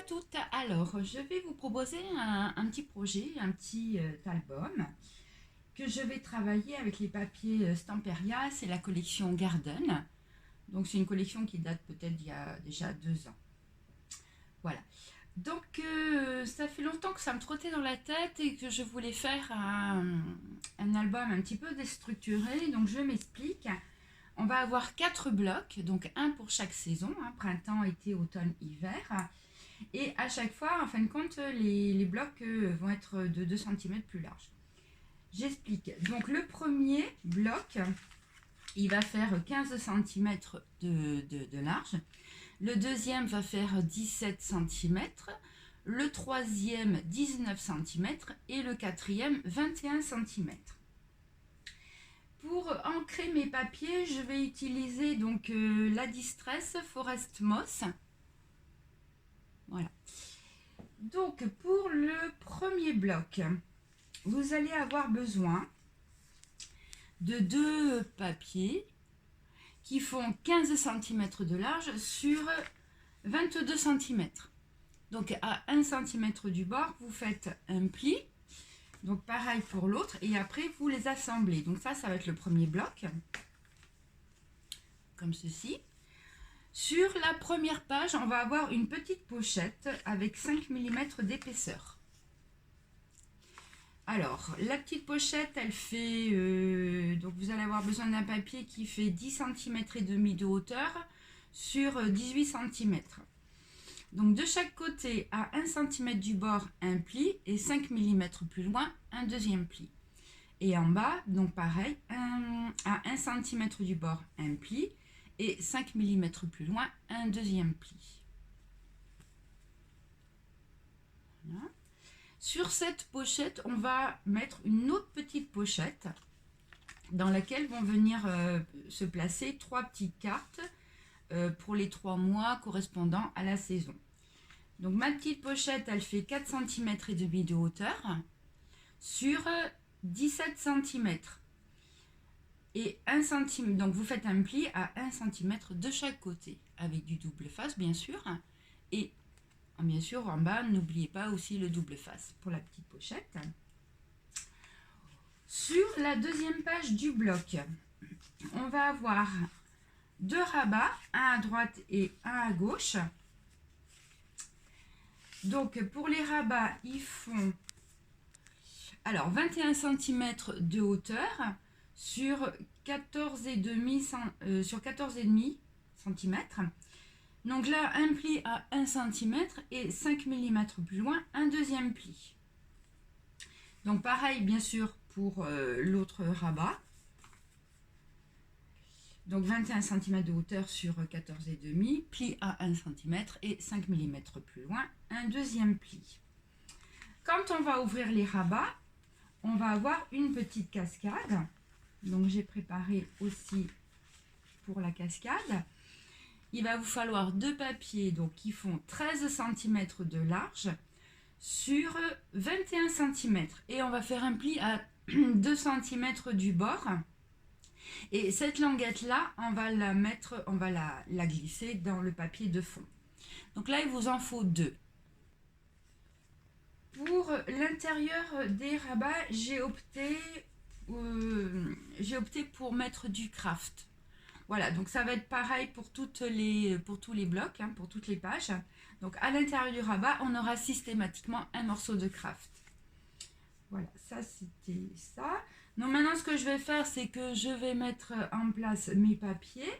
toutes. Alors, je vais vous proposer un petit projet, un petit album que je vais travailler avec les papiers Stamperia. C'est la collection Garden. Donc, c'est une collection qui date peut-être d'il y a déjà 2 ans. Voilà. Donc, ça fait longtemps que ça me trottait dans la tête et que je voulais faire un album un petit peu déstructuré. Donc, je m'explique. On va avoir 4 blocs, donc un pour chaque saison, printemps, été, automne, hiver. Et à chaque fois, en fin de compte, les blocs vont être de 2 cm plus larges. J'explique. Donc le premier bloc, il va faire 15 cm de large. Le deuxième va faire 17 cm. Le troisième, 19 cm. Et le quatrième, 21 cm. Pour ancrer mes papiers, je vais utiliser donc la Distress Forest Moss. Voilà. Donc pour le premier bloc, vous allez avoir besoin de 2 papiers qui font 15 cm de large sur 22 cm. Donc à 1 cm du bord, vous faites un pli. Donc pareil pour l'autre et après vous les assemblez. Donc ça va être le premier bloc. Comme ceci. Sur la première page, on va avoir une petite pochette avec 5 mm d'épaisseur. Alors, la petite pochette, elle fait... donc vous allez avoir besoin d'un papier qui fait 10 cm et demi de hauteur sur 18 cm. Donc de chaque côté, à 1 cm du bord, un pli et 5 mm plus loin, un deuxième pli. Et en bas, donc pareil, à 1 cm du bord, un pli et 5 mm plus loin, un deuxième pli. Voilà. Sur cette pochette, on va mettre une autre petite pochette dans laquelle vont venir se placer 3 petites cartes pour les 3 mois correspondant à la saison. Donc ma petite pochette, elle fait 4 cm et demi de hauteur sur 17 cm. Et 1 cm, donc vous faites un pli à 1 cm de chaque côté, avec du double face bien sûr. Et bien sûr en bas, n'oubliez pas aussi le double face pour la petite pochette. Sur la deuxième page du bloc, on va avoir 2 rabats, un à droite et un à gauche. Donc pour les rabats, ils font alors 21 cm de hauteur sur 14,5 cm. Donc là, un pli à 1 cm et 5 mm plus loin, un deuxième pli. Donc pareil, bien sûr, pour l'autre rabat. Donc 21 cm de hauteur sur 14,5, pli à 1 cm et 5 mm plus loin, un deuxième pli. Quand on va ouvrir les rabats, on va avoir une petite cascade. Donc j'ai préparé aussi pour la cascade. Il va vous falloir 2 papiers donc, qui font 13 cm de large sur 21 cm. Et on va faire un pli à 2 cm du bord. Et cette languette-là, on va la glisser dans le papier de fond. Donc là, il vous en faut 2. Pour l'intérieur des rabats, j'ai opté pour mettre du craft. Voilà, donc ça va être pareil pour tous les blocs, pour toutes les pages. Donc à l'intérieur du rabat, on aura systématiquement un morceau de craft. Voilà, ça c'était ça. Donc maintenant ce que je vais faire, c'est que je vais mettre en place mes papiers.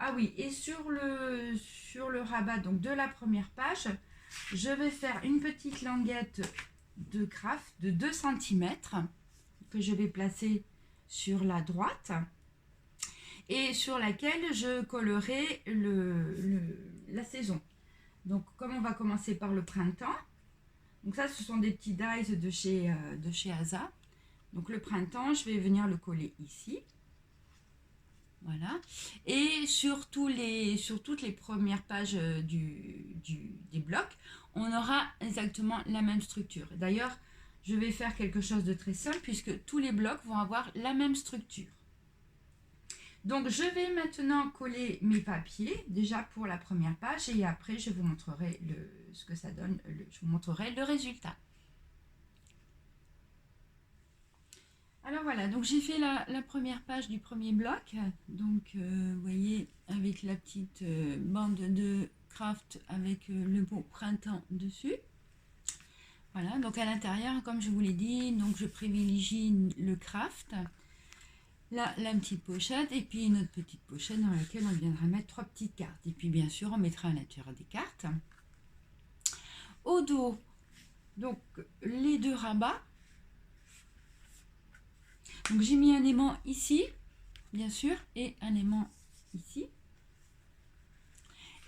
Ah oui, et sur le rabat donc de la première page, je vais faire une petite languette de craft de 2 cm que je vais placer sur la droite et sur laquelle je collerai la saison. Donc comme on va commencer par le printemps, donc ça ce sont des petits dies de chez Asa. Donc le printemps, je vais venir le coller ici. Voilà. Et sur toutes les premières pages des blocs, on aura exactement la même structure. D'ailleurs, je vais faire quelque chose de très simple puisque tous les blocs vont avoir la même structure. Donc je vais maintenant coller mes papiers déjà pour la première page et après je vous montrerai ce que ça donne, je vous montrerai le résultat. Alors voilà, donc j'ai fait la première page du premier bloc, donc vous voyez avec la petite bande de craft avec le mot printemps dessus. Voilà, donc à l'intérieur, comme je vous l'ai dit, donc je privilégie le craft, la petite pochette et puis une autre petite pochette dans laquelle on viendra mettre 3 petites cartes. Et puis bien sûr, on mettra à l'intérieur des cartes. Au dos, donc les 2 rabats. Donc j'ai mis un aimant ici, bien sûr, et un aimant ici.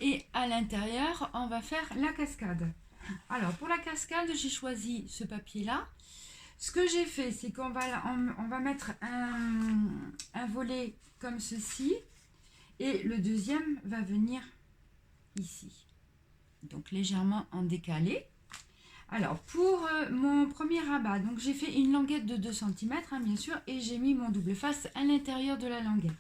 Et à l'intérieur, on va faire la cascade. Alors pour la cascade, j'ai choisi ce papier-là. Ce que j'ai fait, c'est qu'on va mettre un volet comme ceci. Et le deuxième va venir ici. Donc légèrement en décalé. Alors, pour mon premier rabat, donc j'ai fait une languette de 2 cm, bien sûr, et j'ai mis mon double face à l'intérieur de la languette.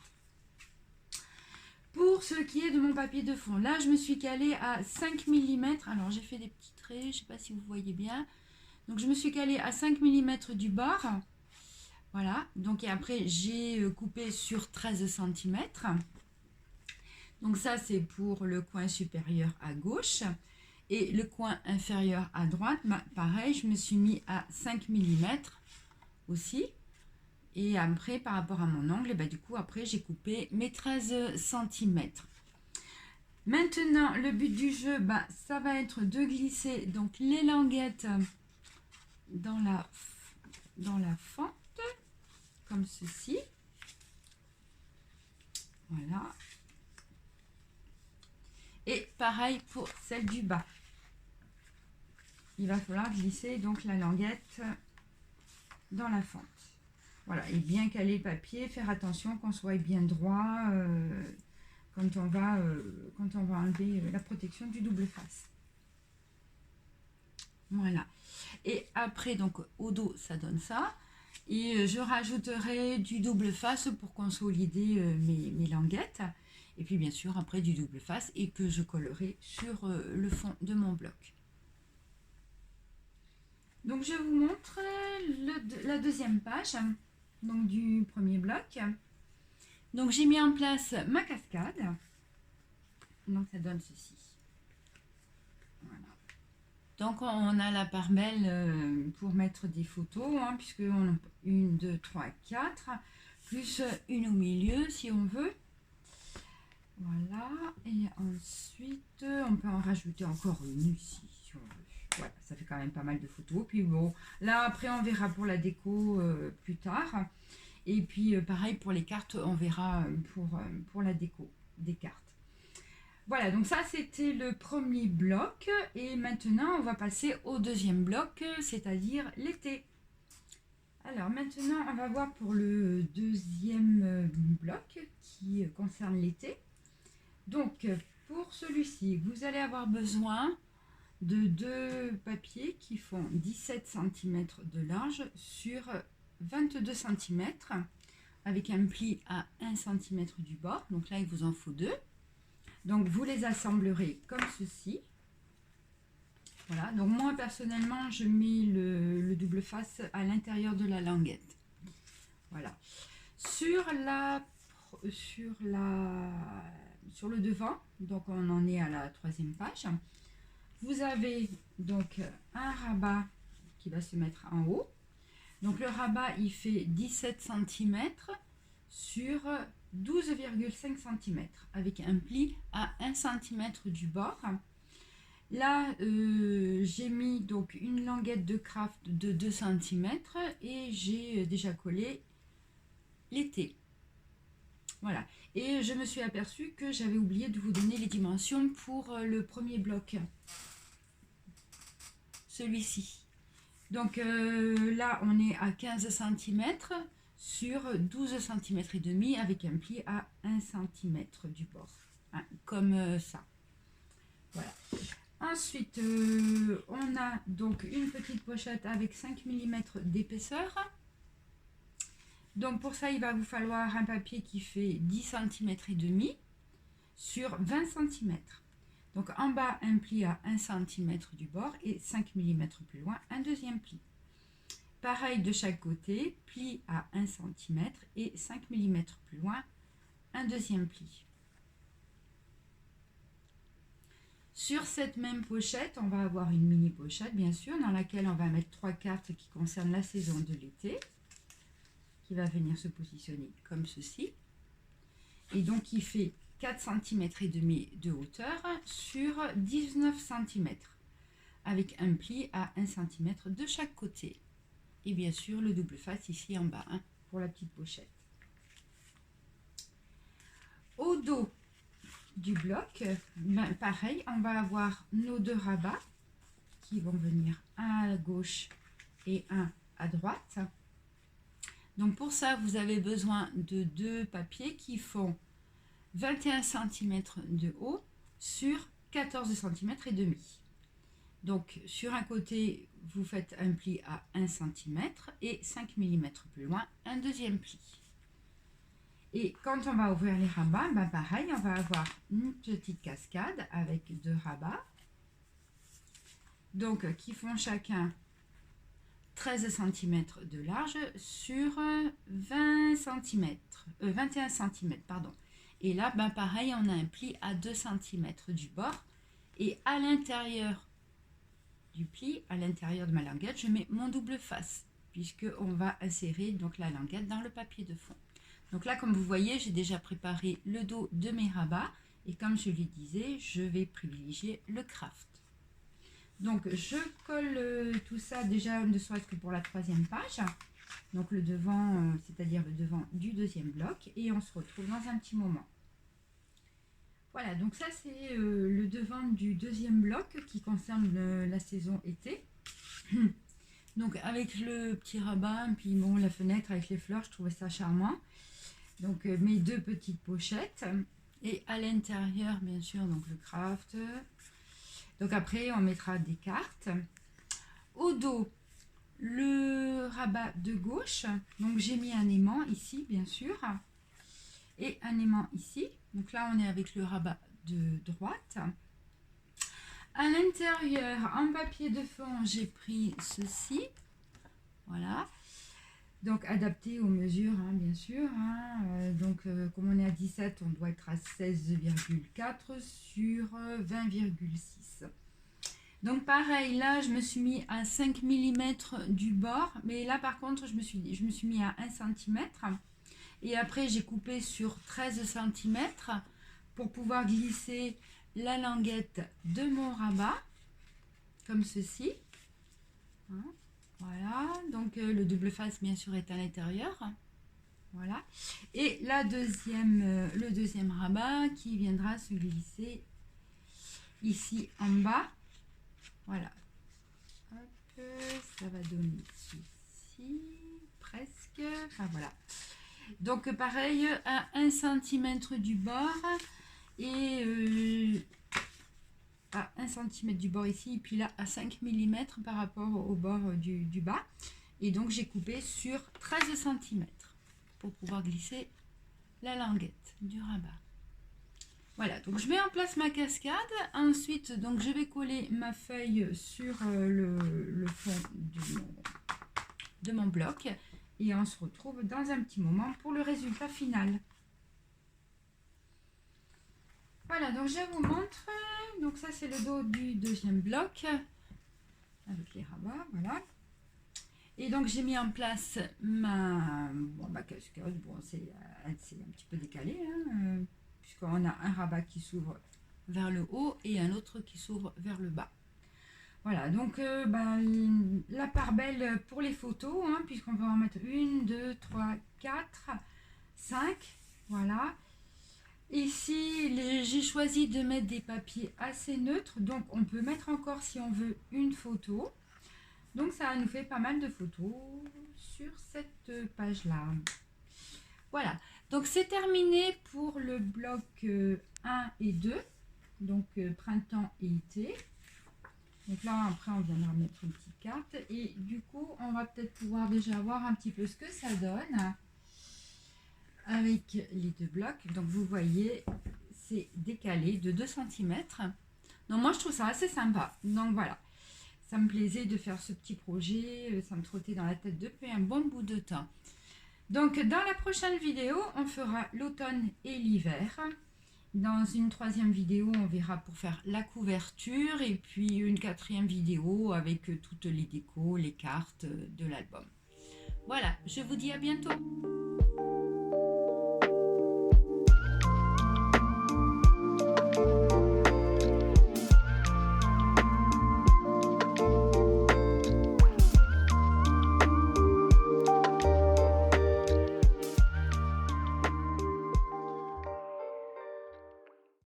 Pour ce qui est de mon papier de fond, là, je me suis calée à 5 mm. Alors, j'ai fait des petits traits, je ne sais pas si vous voyez bien. Donc, je me suis calée à 5 mm du bord. Voilà. Donc, et après, j'ai coupé sur 13 cm. Donc, ça, c'est pour le coin supérieur à gauche. Et le coin inférieur à droite, pareil, je me suis mis à 5 mm aussi. Et après, par rapport à mon angle, du coup, après, j'ai coupé mes 13 cm. Maintenant, le but du jeu, ça va être de glisser donc les languettes dans la fente, comme ceci. Voilà. Et pareil pour celle du bas. Il va falloir glisser donc la languette dans la fente. Voilà, et bien caler le papier, faire attention qu'on soit bien droit quand on va enlever la protection du double face. Voilà. Et après, donc au dos, ça donne ça. Et je rajouterai du double face pour consolider mes languettes. Et puis bien sûr, après du double face et que je collerai sur le fond de mon bloc. Donc je vous montre la deuxième page donc du premier bloc. Donc j'ai mis en place ma cascade. Donc ça donne ceci. Voilà. Donc on a la part belle pour mettre des photos, puisque on a 1, 2, 3, 4, plus une au milieu si on veut. Voilà, et ensuite on peut en rajouter encore une ici si on veut. Voilà, ça fait quand même pas mal de photos. Puis bon, là après on verra pour la déco plus tard. Et puis pareil pour les cartes, on verra pour la déco des cartes. Voilà, donc ça c'était le premier bloc. Et maintenant on va passer au deuxième bloc, c'est-à-dire l'été. Alors maintenant on va voir pour le deuxième bloc qui concerne l'été. Donc pour celui-ci, vous allez avoir besoin de 2 papiers qui font 17 cm de large sur 22 cm avec un pli à 1 cm du bord. Donc là, il vous en faut 2. Donc vous les assemblerez comme ceci. Voilà, donc moi personnellement, je mets le double face à l'intérieur de la languette. Voilà. Sur le devant, donc on en est à la 3e page. Vous avez donc un rabat qui va se mettre en haut. Donc le rabat, il fait 17 cm sur 12,5 cm avec un pli à 1 cm du bord. Là, j'ai mis donc une languette de craft de 2 cm et j'ai déjà collé l'été. Voilà. Et je me suis aperçue que j'avais oublié de vous donner les dimensions pour le premier bloc. Celui-ci. Donc là, on est à 15 cm sur 12 cm et demi avec un pli à 1 cm du bord. Comme ça. Voilà. Ensuite, on a donc une petite pochette avec 5 mm d'épaisseur. Donc pour ça, il va vous falloir un papier qui fait 10 cm et demi sur 20 cm. Donc en bas, un pli à 1 cm du bord et 5 mm plus loin, un deuxième pli. Pareil de chaque côté, pli à 1 cm et 5 mm plus loin, un deuxième pli. Sur cette même pochette, on va avoir une mini pochette bien sûr, dans laquelle on va mettre 3 cartes qui concernent la saison de l'été, qui va venir se positionner comme ceci. Et donc il fait 4 cm et demi de hauteur sur 19 cm, avec un pli à 1 cm de chaque côté. Et bien sûr le double face ici en bas, hein, pour la petite pochette. Au dos du bloc, ben pareil, on va avoir nos deux rabats qui vont venir un à gauche et un à droite. Donc pour ça, vous avez besoin de deux papiers qui font 21 cm de haut sur 14 cm et demi. Donc sur un côté, vous faites un pli à 1 cm et 5 mm plus loin, un deuxième pli. Et quand on va ouvrir les rabats, ben pareil, on va avoir une petite cascade avec deux rabats. Donc qui font chacun 13 cm de large sur 21 cm, pardon. Et là, ben pareil, on a un pli à 2 cm du bord. Et à l'intérieur du pli, à l'intérieur de ma languette, je mets mon double face, puisqu'on va insérer donc la languette dans le papier de fond. Donc là, comme vous voyez, j'ai déjà préparé le dos de mes rabats. Et comme je lui disais, je vais privilégier le craft. Donc je colle tout ça déjà, ne serait-ce que pour la troisième page. Donc le devant, c'est-à-dire le devant du deuxième bloc. Et on se retrouve dans un petit moment. Voilà, donc ça c'est le devant du deuxième bloc qui concerne la saison été. Donc avec le petit rabat, puis bon, la fenêtre avec les fleurs, je trouvais ça charmant. Donc mes deux petites pochettes. Et à l'intérieur, bien sûr, donc le craft. Donc après, on mettra des cartes. Au dos, le rabat de gauche. Donc j'ai mis un aimant ici, bien sûr. Et un aimant ici. Donc là, on est avec le rabat de droite. À l'intérieur, en papier de fond, j'ai pris ceci. Voilà. Donc adapté aux mesures, hein, bien sûr. Hein. Comme on est à 17, on doit être à 16,4 sur 20,6. Donc pareil, là je me suis mis à 5 mm du bord, mais là par contre je me suis mis à 1 cm. Et après j'ai coupé sur 13 cm pour pouvoir glisser la languette de mon rabat, comme ceci. Hein. Voilà, donc le double face bien sûr est à l'intérieur. Voilà. Et le deuxième rabat qui viendra se glisser ici en bas. Voilà. Hop, ça va donner ceci, presque. Enfin voilà. Donc pareil, à 1 cm du bord et à 1 cm du bord ici, et puis là à 5 mm par rapport au bord du bas. Et donc j'ai coupé sur 13 cm pour pouvoir glisser la languette du rabat. Voilà, donc je mets en place ma cascade. Ensuite, donc je vais coller ma feuille sur le fond de mon bloc. Et on se retrouve dans un petit moment pour le résultat final. Voilà, donc je vous montre. Donc ça, c'est le dos du deuxième bloc avec les rabats, voilà. Et donc j'ai mis en place ma cascade. Bon, c'est un petit peu décalé, hein, puisqu'on a un rabat qui s'ouvre vers le haut et un autre qui s'ouvre vers le bas. Voilà, donc la part belle pour les photos, hein, puisqu'on va en mettre 1, 2, 3, 4, 5, voilà. Ici, j'ai choisi de mettre des papiers assez neutres, donc on peut mettre encore, si on veut, une photo. Donc ça nous fait pas mal de photos sur cette page-là. Voilà, donc c'est terminé pour le bloc 1 et 2, donc printemps et été. Donc là, après, on viendra mettre une petite carte. Et du coup, on va peut-être pouvoir déjà voir un petit peu ce que ça donne. avec les deux blocs. Donc vous voyez, c'est décalé de 2 cm. Donc moi je trouve ça assez sympa. Donc voilà, ça me plaisait de faire ce petit projet, ça me trottait dans la tête depuis un bon bout de temps. Donc dans la prochaine vidéo, on fera l'automne et l'hiver. Dans une troisième vidéo, on verra pour faire la couverture et puis une quatrième vidéo avec toutes les décos, les cartes de l'album. Voilà, je vous dis à bientôt.